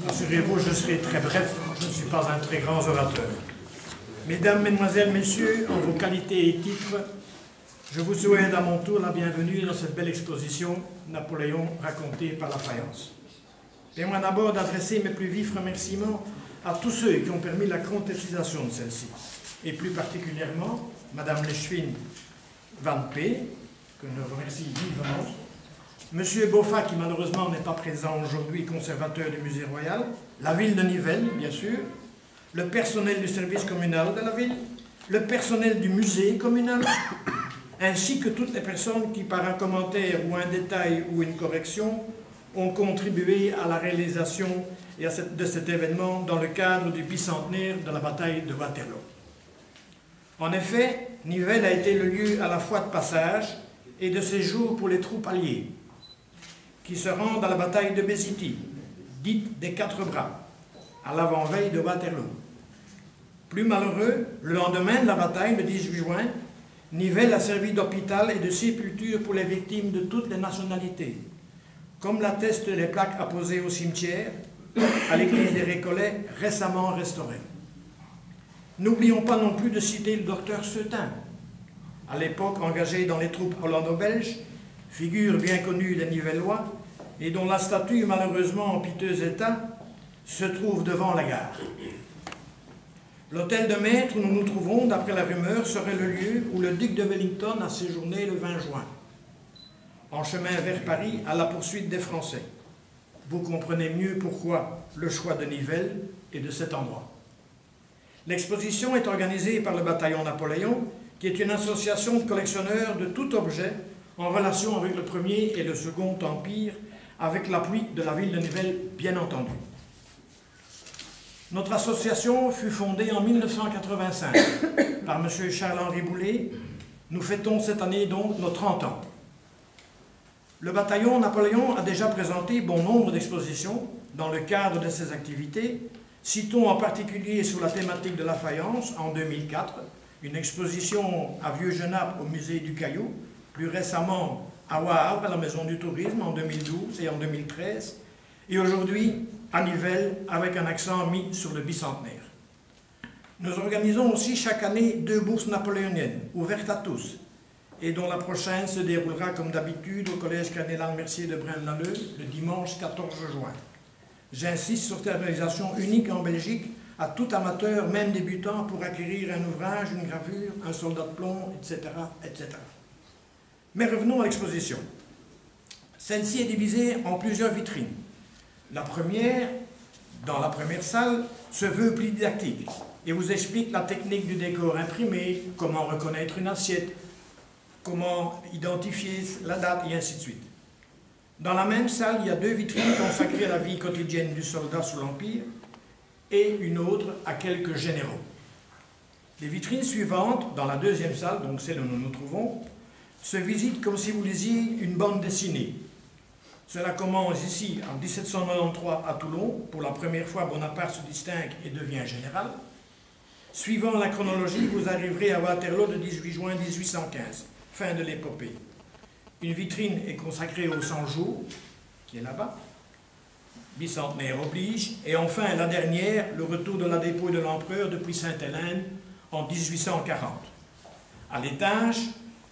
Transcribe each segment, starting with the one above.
Rassurez-vous, je serai très bref, je ne suis pas un très grand orateur. Mesdames, Mesdemoiselles, Messieurs, en vos qualités et titres, je vous souhaite à mon tour la bienvenue dans cette belle exposition Napoléon raconté par la faïence. Permettez-moi d'abord d'adresser mes plus vifs remerciements à tous ceux qui ont permis la concrétisation de celle-ci, et plus particulièrement Madame Leschwin Van P, que je remercie vivement, Monsieur Boffa, qui malheureusement n'est pas présent aujourd'hui, conservateur du Musée Royal, la ville de Nivelles, bien sûr, le personnel du service communal de la ville, le personnel du musée communal, ainsi que toutes les personnes qui, par un commentaire ou un détail ou une correction, ont contribué à la réalisation de cet événement dans le cadre du bicentenaire de la bataille de Waterloo. En effet, Nivelles a été le lieu à la fois de passage et de séjour pour les troupes alliées, qui se rendent à la bataille de Bézitis, dite des Quatre Bras, à l'avant-veille de Waterloo. Plus malheureux, le lendemain de la bataille, le 18 juin, Nivelles a servi d'hôpital et de sépulture pour les victimes de toutes les nationalités, comme l'attestent les plaques apposées au cimetière, à l'église des Récollets, récemment restaurée. N'oublions pas non plus de citer le docteur Seutin, à l'époque engagé dans les troupes hollando-belges, figure bien connue des Nivellois, et dont la statue, malheureusement en piteux état, se trouve devant la gare. L'hôtel de maître où nous nous trouvons, d'après la rumeur, serait le lieu où le duc de Wellington a séjourné le 20 juin, en chemin vers Paris à la poursuite des Français. Vous comprenez mieux pourquoi le choix de Nivelles et de cet endroit. L'exposition est organisée par le bataillon Napoléon, qui est une association de collectionneurs de tout objet en relation avec le Premier et le Second Empire, avec l'appui de la ville de Nivelles, bien entendu. Notre association fut fondée en 1985 par M. Charles-Henri Boulet. Nous fêtons cette année donc nos 30 ans. Le bataillon Napoléon a déjà présenté bon nombre d'expositions dans le cadre de ses activités. Citons en particulier sur la thématique de la faïence en 2004, une exposition à Vieux-Genappe au musée du Caillou, plus récemment à Wavre, à la Maison du Tourisme, en 2012 et en 2013, et aujourd'hui à Nivelles, avec un accent mis sur le bicentenaire. Nous organisons aussi chaque année 2 bourses napoléoniennes, ouvertes à tous, et dont la prochaine se déroulera comme d'habitude au Collège Carnéral-Mercier de Braine-l'Alleud, le dimanche 14 juin. J'insiste sur cette organisation unique en Belgique, à tout amateur, même débutant, pour acquérir un ouvrage, une gravure, un soldat de plomb, etc., etc. Mais revenons à l'exposition. Celle-ci est divisée en plusieurs vitrines. La première, dans la première salle, se veut plus didactique et vous explique la technique du décor imprimé, comment reconnaître une assiette, comment identifier la date et ainsi de suite. Dans la même salle, il y a 2 vitrines consacrées à la vie quotidienne du soldat sous l'Empire et une autre à quelques généraux. Les vitrines suivantes, dans la deuxième salle, donc celle où nous nous trouvons, se visitent comme si vous lisiez une bande dessinée. Cela commence ici en 1793 à Toulon. Pour la première fois, Bonaparte se distingue et devient général. Suivant la chronologie, vous arriverez à Waterloo le 18 juin 1815, fin de l'épopée. Une vitrine est consacrée aux 100 jours, qui est là-bas. Bicentenaire oblige. Et enfin, la dernière, le retour de la dépouille de l'empereur depuis Sainte-Hélène en 1840. À l'étage,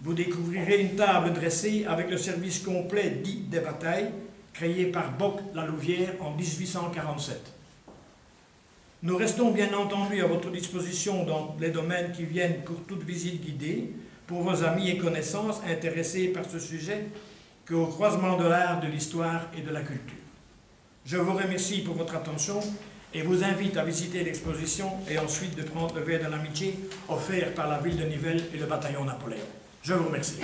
vous découvrirez une table dressée avec le service complet dit des batailles, créé par Bock-la-Louvière en 1847. Nous restons bien entendu à votre disposition dans les domaines qui viennent pour toute visite guidée, pour vos amis et connaissances intéressés par ce sujet, qu'au croisement de l'art, de l'histoire et de la culture. Je vous remercie pour votre attention et vous invite à visiter l'exposition et ensuite de prendre le verre de l'amitié offert par la ville de Nivelles et le bataillon Napoléon. Je vous remercie.